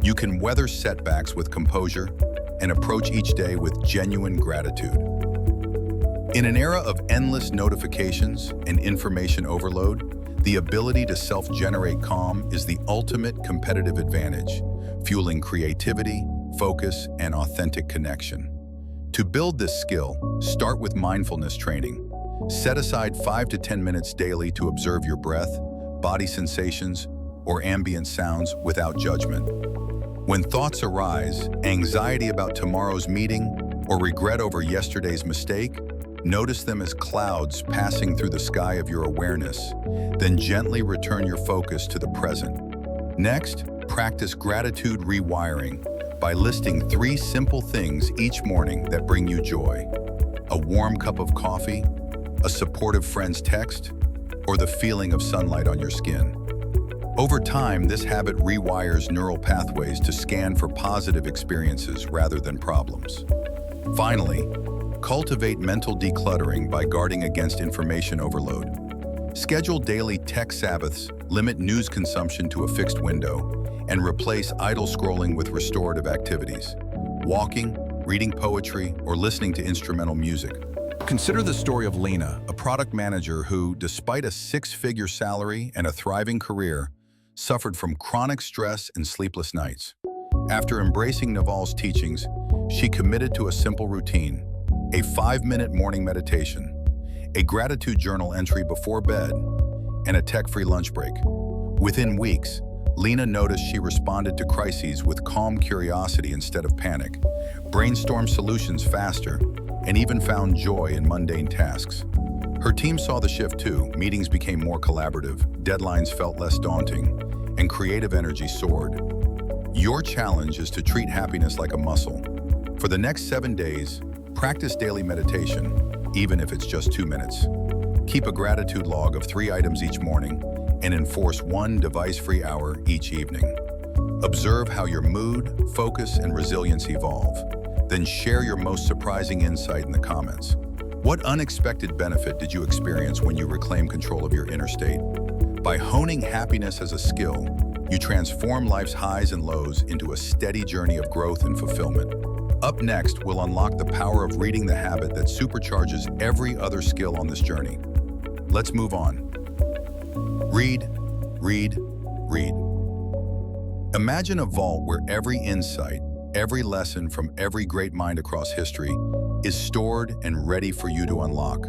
You can weather setbacks with composure and approach each day with genuine gratitude. In an era of endless notifications and information overload, the ability to self-generate calm is the ultimate competitive advantage, fueling creativity, focus, and authentic connection. To build this skill, start with mindfulness training. Set aside 5 to 10 minutes daily to observe your breath, body sensations, or ambient sounds without judgment. When thoughts arise, anxiety about tomorrow's meeting, or regret over yesterday's mistake, notice them as clouds passing through the sky of your awareness, then gently return your focus to the present. Next, practice gratitude rewiring by listing 3 simple things each morning that bring you joy. A warm cup of coffee, a supportive friend's text, or the feeling of sunlight on your skin. Over time, this habit rewires neural pathways to scan for positive experiences rather than problems. Finally, cultivate mental decluttering by guarding against information overload. Schedule daily tech Sabbaths, limit news consumption to a fixed window, and replace idle scrolling with restorative activities. Walking, reading poetry, or listening to instrumental music. Consider the story of Lena, a product manager who, despite a 6-figure salary and a thriving career, suffered from chronic stress and sleepless nights. After embracing Naval's teachings, she committed to a simple routine: a 5-minute morning meditation, a gratitude journal entry before bed, and a tech-free lunch break. Within weeks, Lena noticed she responded to crises with calm curiosity instead of panic, brainstormed solutions faster, and even found joy in mundane tasks. Her team saw the shift too. Meetings became more collaborative, deadlines felt less daunting, and creative energy soared. Your challenge is to treat happiness like a muscle. For the next 7 days, practice daily meditation, even if it's just 2 minutes. Keep a gratitude log of 3 items each morning and enforce 1 device-free hour each evening. Observe how your mood, focus, and resilience evolve. Then share your most surprising insight in the comments. What unexpected benefit did you experience when you reclaim control of your inner state? By honing happiness as a skill, you transform life's highs and lows into a steady journey of growth and fulfillment. Up next, we'll unlock the power of reading, the habit that supercharges every other skill on this journey. Let's move on. Read, read, read. Imagine a vault where every insight, every lesson from every great mind across history is stored and ready for you to unlock.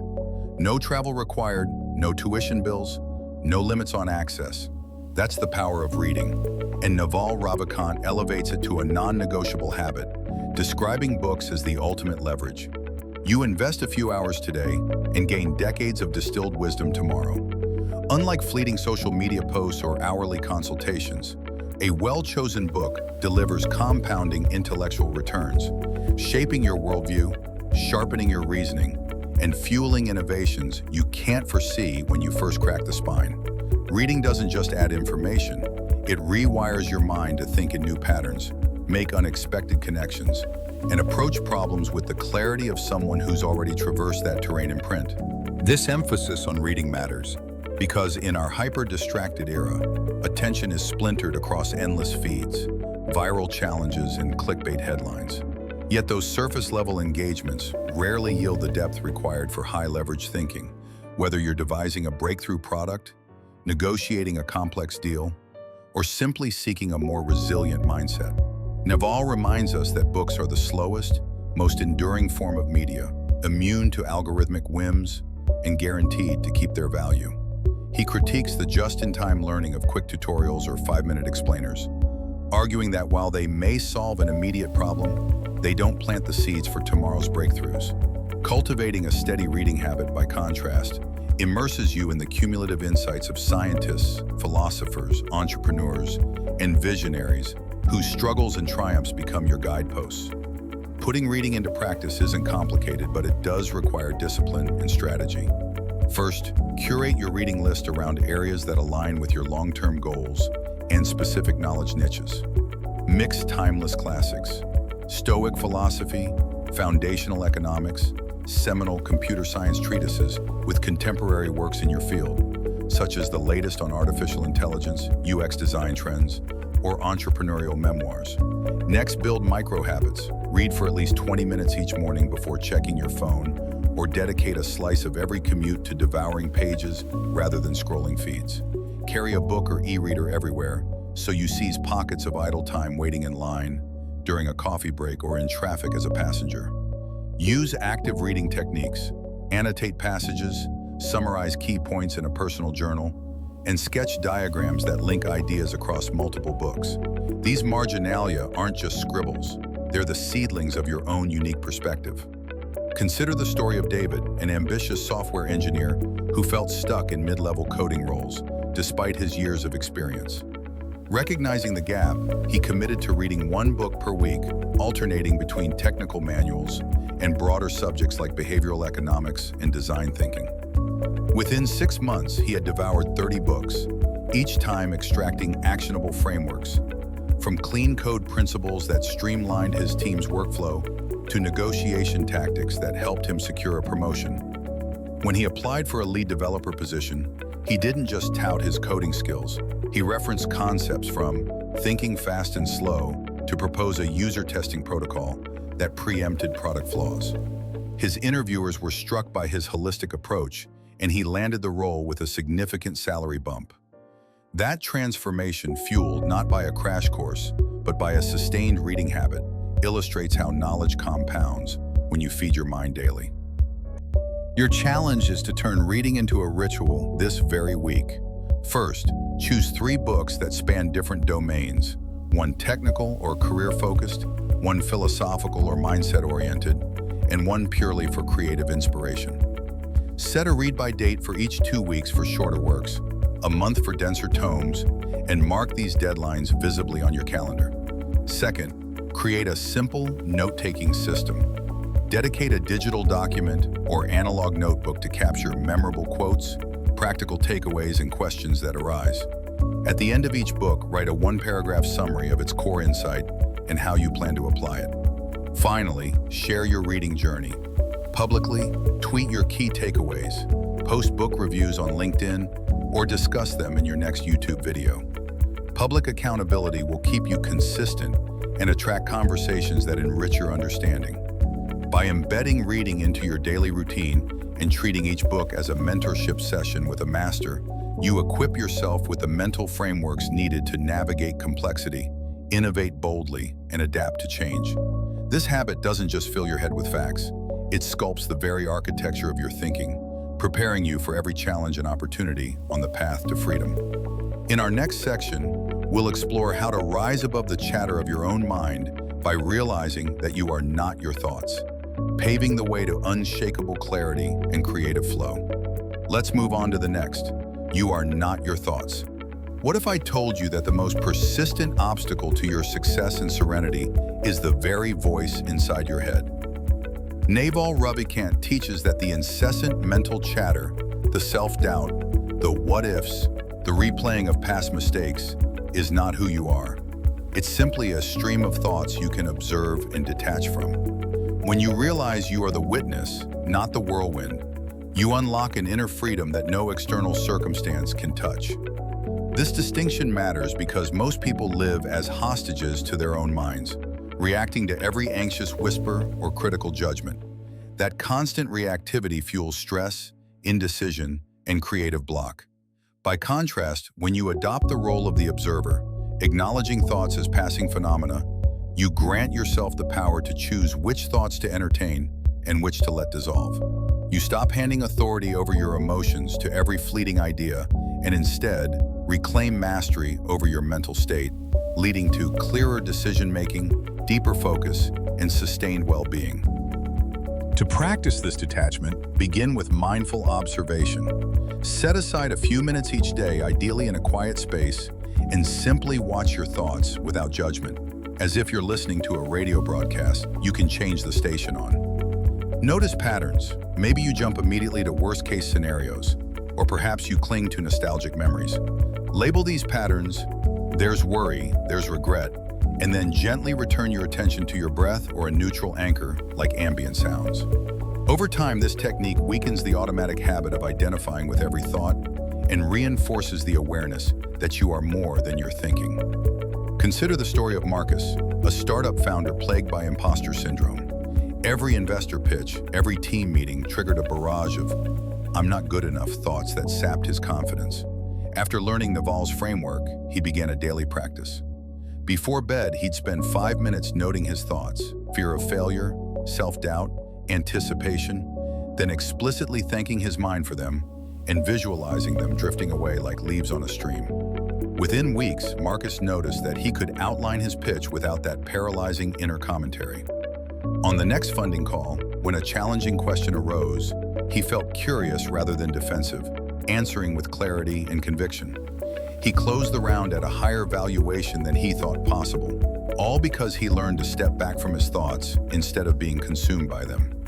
No travel required, no tuition bills, no limits on access. That's the power of reading. And Naval Ravikant elevates it to a non-negotiable habit, describing books as the ultimate leverage. You invest a few hours today and gain decades of distilled wisdom tomorrow. Unlike fleeting social media posts or hourly consultations, a well-chosen book delivers compounding intellectual returns, shaping your worldview, sharpening your reasoning, and fueling innovations you can't foresee when you first crack the spine. Reading doesn't just add information, it rewires your mind to think in new patterns, make unexpected connections, and approach problems with the clarity of someone who's already traversed that terrain in print. This emphasis on reading matters, because in our hyper-distracted era, attention is splintered across endless feeds, viral challenges, and clickbait headlines. Yet those surface-level engagements rarely yield the depth required for high-leverage thinking, whether you're devising a breakthrough product, negotiating a complex deal, or simply seeking a more resilient mindset. Naval reminds us that books are the slowest, most enduring form of media, immune to algorithmic whims, and guaranteed to keep their value. He critiques the just-in-time learning of quick tutorials or 5-minute explainers, arguing that while they may solve an immediate problem, they don't plant the seeds for tomorrow's breakthroughs. Cultivating a steady reading habit, by contrast, immerses you in the cumulative insights of scientists, philosophers, entrepreneurs, and visionaries whose struggles and triumphs become your guideposts. Putting reading into practice isn't complicated, but it does require discipline and strategy. First, curate your reading list around areas that align with your long-term goals and specific knowledge niches. Mix timeless classics, Stoic philosophy, foundational economics, seminal computer science treatises with contemporary works in your field, such as the latest on artificial intelligence, UX design trends, or entrepreneurial memoirs. Next, build micro-habits. Read for at least 20 minutes each morning before checking your phone, or dedicate a slice of every commute to devouring pages rather than scrolling feeds. Carry a book or e-reader everywhere, so you seize pockets of idle time waiting in line, during a coffee break, or in traffic as a passenger. Use active reading techniques. Annotate passages, summarize key points in a personal journal, and sketch diagrams that link ideas across multiple books. These marginalia aren't just scribbles, they're the seedlings of your own unique perspective. Consider the story of David, an ambitious software engineer who felt stuck in mid-level coding roles, despite his years of experience. Recognizing the gap, he committed to reading one book per week, alternating between technical manuals and broader subjects like behavioral economics and design thinking. Within 6 months, he had devoured 30 books, each time extracting actionable frameworks, from clean code principles that streamlined his team's workflow to negotiation tactics that helped him secure a promotion. When he applied for a lead developer position, he didn't just tout his coding skills. He referenced concepts from thinking fast and slow to propose a user testing protocol that preempted product flaws. His interviewers were struck by his holistic approach, and he landed the role with a significant salary bump. That transformation, fueled not by a crash course, but by a sustained reading habit, illustrates how knowledge compounds when you feed your mind daily. Your challenge is to turn reading into a ritual this very week. First, choose 3 books that span different domains, one technical or career-focused, one philosophical or mindset-oriented, and one purely for creative inspiration. Set a read-by date for each 2 weeks for shorter works, a month for denser tomes, and mark these deadlines visibly on your calendar. Second, create a simple note-taking system. Dedicate a digital document or analog notebook to capture memorable quotes, practical takeaways, and questions that arise. At the end of each book, write a 1-paragraph summary of its core insight and how you plan to apply it. Finally, share your reading journey. Publicly, tweet your key takeaways, post book reviews on LinkedIn, or discuss them in your next YouTube video. Public accountability will keep you consistent and attract conversations that enrich your understanding. By embedding reading into your daily routine and treating each book as a mentorship session with a master, you equip yourself with the mental frameworks needed to navigate complexity, innovate boldly, and adapt to change. This habit doesn't just fill your head with facts, it sculpts the very architecture of your thinking, preparing you for every challenge and opportunity on the path to freedom. In our next section, we'll explore how to rise above the chatter of your own mind by realizing that you are not your thoughts, paving the way to unshakable clarity and creative flow. Let's move on to the next. You are not your thoughts. What if I told you that the most persistent obstacle to your success and serenity is the very voice inside your head? Naval Ravikant teaches that the incessant mental chatter, the self-doubt, the what-ifs, the replaying of past mistakes, is not who you are. It's simply a stream of thoughts you can observe and detach from. When you realize you are the witness, not the whirlwind, you unlock an inner freedom that no external circumstance can touch. This distinction matters because most people live as hostages to their own minds, reacting to every anxious whisper or critical judgment. That constant reactivity fuels stress, indecision, and creative block. By contrast, when you adopt the role of the observer, acknowledging thoughts as passing phenomena, you grant yourself the power to choose which thoughts to entertain and which to let dissolve. You stop handing authority over your emotions to every fleeting idea and instead reclaim mastery over your mental state, leading to clearer decision-making, deeper focus, and sustained well-being. To practice this detachment, begin with mindful observation. Set aside a few minutes each day, ideally in a quiet space, and simply watch your thoughts without judgment. As if you're listening to a radio broadcast, you can change the station on. Notice patterns. Maybe you jump immediately to worst-case scenarios, or perhaps you cling to nostalgic memories. Label these patterns, there's worry, there's regret, and then gently return your attention to your breath or a neutral anchor like ambient sounds. Over time, this technique weakens the automatic habit of identifying with every thought and reinforces the awareness that you are more than your thinking. Consider the story of Marcus, a startup founder plagued by imposter syndrome. Every investor pitch, every team meeting triggered a barrage of "I'm not good enough" thoughts that sapped his confidence. After learning Naval's framework, he began a daily practice. Before bed, he'd spend 5 minutes noting his thoughts: fear of failure, self-doubt, anticipation, then explicitly thanking his mind for them and visualizing them drifting away like leaves on a stream. Within weeks, Marcus noticed that he could outline his pitch without that paralyzing inner commentary. On the next funding call, when a challenging question arose, he felt curious rather than defensive, answering with clarity and conviction. He closed the round at a higher valuation than he thought possible, all because he learned to step back from his thoughts instead of being consumed by them.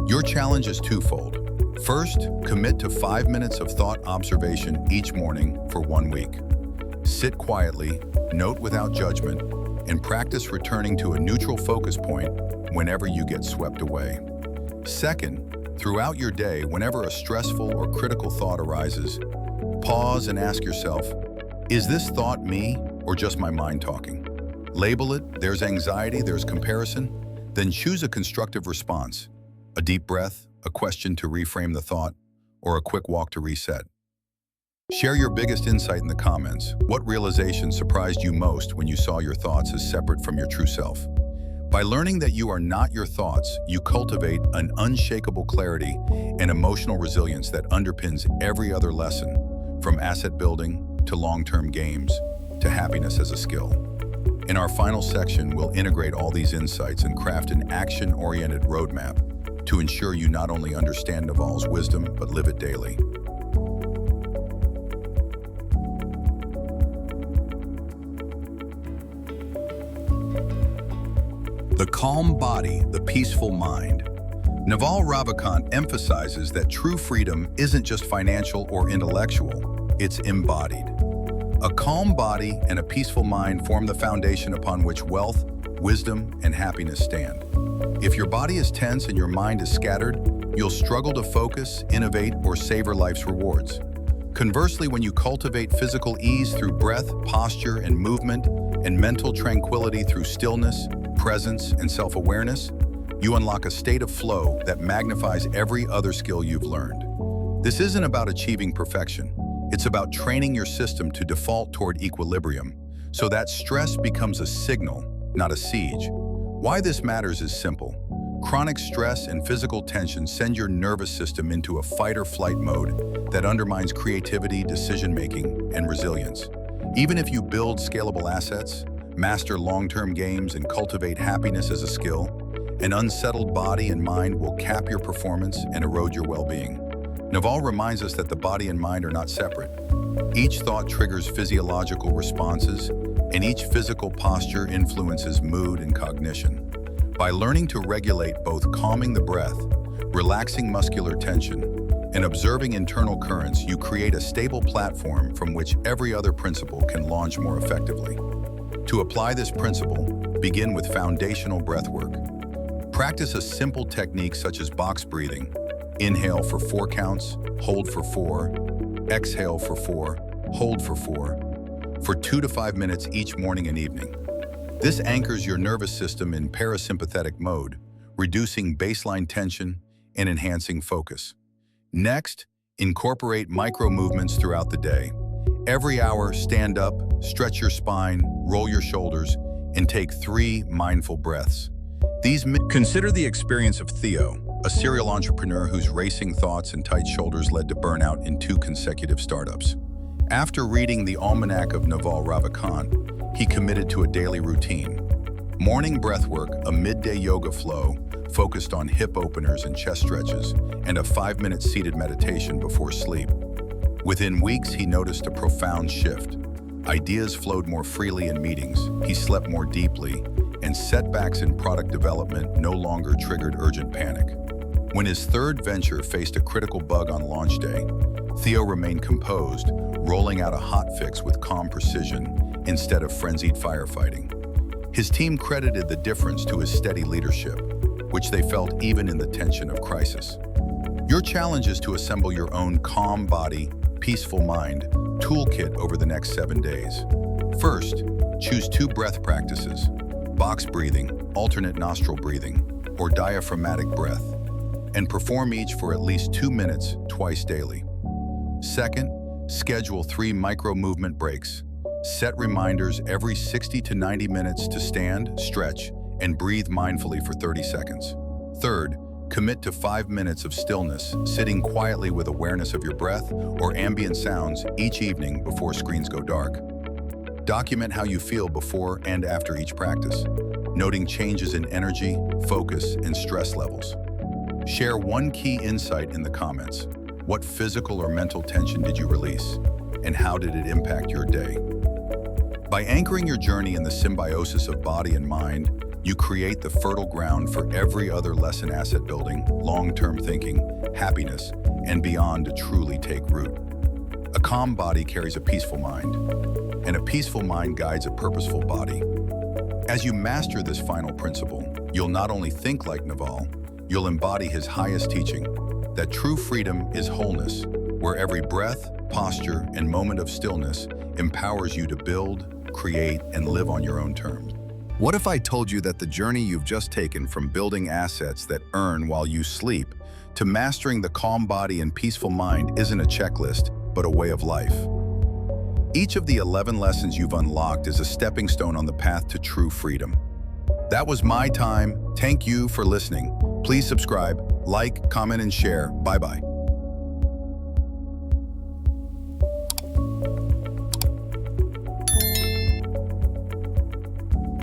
Your challenge is twofold. First, commit to 5 minutes of thought observation each morning for 1 week. Sit quietly, note without judgment, and practice returning to a neutral focus point whenever you get swept away. Second, throughout your day, whenever a stressful or critical thought arises, pause and ask yourself, is this thought me or just my mind talking? Label it, there's anxiety, there's comparison, then choose a constructive response, a deep breath, a question to reframe the thought, or a quick walk to reset. Share your biggest insight in the comments. What realization surprised you most when you saw your thoughts as separate from your true self? By learning that you are not your thoughts, you cultivate an unshakable clarity and emotional resilience that underpins every other lesson, from asset building to long-term games to happiness as a skill. In our final section, we'll integrate all these insights and craft an action-oriented roadmap to ensure you not only understand Naval's wisdom, but live it daily. The calm body, the peaceful mind. Naval Ravikant emphasizes that true freedom isn't just financial or intellectual, it's embodied. A calm body and a peaceful mind form the foundation upon which wealth, wisdom, and happiness stand. If your body is tense and your mind is scattered, you'll struggle to focus, innovate, or savor life's rewards. Conversely, when you cultivate physical ease through breath, posture, and movement, and mental tranquility through stillness, presence, and self-awareness, you unlock a state of flow that magnifies every other skill you've learned. This isn't about achieving perfection. It's about training your system to default toward equilibrium, so that stress becomes a signal, not a siege. Why this matters is simple. Chronic stress and physical tension send your nervous system into a fight-or-flight mode that undermines creativity, decision-making, and resilience. Even if you build scalable assets, master long-term games, and cultivate happiness as a skill, an unsettled body and mind will cap your performance and erode your well-being. Naval reminds us that the body and mind are not separate. Each thought triggers physiological responses, and each physical posture influences mood and cognition. By learning to regulate both calming the breath, relaxing muscular tension, and observing internal currents, you create a stable platform from which every other principle can launch more effectively. To apply this principle, begin with foundational breathwork. Practice a simple technique such as box breathing. Inhale for 4 counts, hold for 4, exhale for 4, hold for 4, for 2 to 5 minutes each morning and evening. This anchors your nervous system in parasympathetic mode, reducing baseline tension and enhancing focus. Next, incorporate micro movements throughout the day. Every hour, stand up, stretch your spine, roll your shoulders, and take 3 mindful breaths. Consider the experience of Theo, a serial entrepreneur whose racing thoughts and tight shoulders led to burnout in 2 consecutive startups. After reading the Almanack of Naval Ravikant, he committed to a daily routine. Morning breathwork, a midday yoga flow focused on hip openers and chest stretches, and a 5-minute seated meditation before sleep. Within weeks, he noticed a profound shift. Ideas flowed more freely in meetings, he slept more deeply, and setbacks in product development no longer triggered urgent panic. When his third venture faced a critical bug on launch day, Theo remained composed, rolling out a hotfix with calm precision instead of frenzied firefighting. His team credited the difference to his steady leadership, which they felt even in the tension of crisis. Your challenge is to assemble your own calm body, peaceful mind toolkit over the next 7 days. First, choose 2 breath practices: box breathing, alternate nostril breathing, or diaphragmatic breath, and perform each for at least 2 minutes twice daily. Second, schedule 3 micro-movement breaks. Set reminders every 60 to 90 minutes to stand, stretch, and breathe mindfully for 30 seconds. Third, commit to 5 minutes of stillness, sitting quietly with awareness of your breath or ambient sounds each evening before screens go dark. Document how you feel before and after each practice, noting changes in energy, focus, and stress levels. Share one key insight in the comments. What physical or mental tension did you release, and how did it impact your day? By anchoring your journey in the symbiosis of body and mind, you create the fertile ground for every other lesson: asset building, long-term thinking, happiness, and beyond to truly take root. A calm body carries a peaceful mind, and a peaceful mind guides a purposeful body. As you master this final principle, you'll not only think like Naval, you'll embody his highest teaching, that true freedom is wholeness, where every breath, posture, and moment of stillness empowers you to build, create, and live on your own terms. What if I told you that the journey you've just taken from building assets that earn while you sleep to mastering the calm body and peaceful mind isn't a checklist, but a way of life? Each of the 11 lessons you've unlocked is a stepping stone on the path to true freedom. That was my time. Thank you for listening. Please subscribe, like, comment, and share. Bye-bye.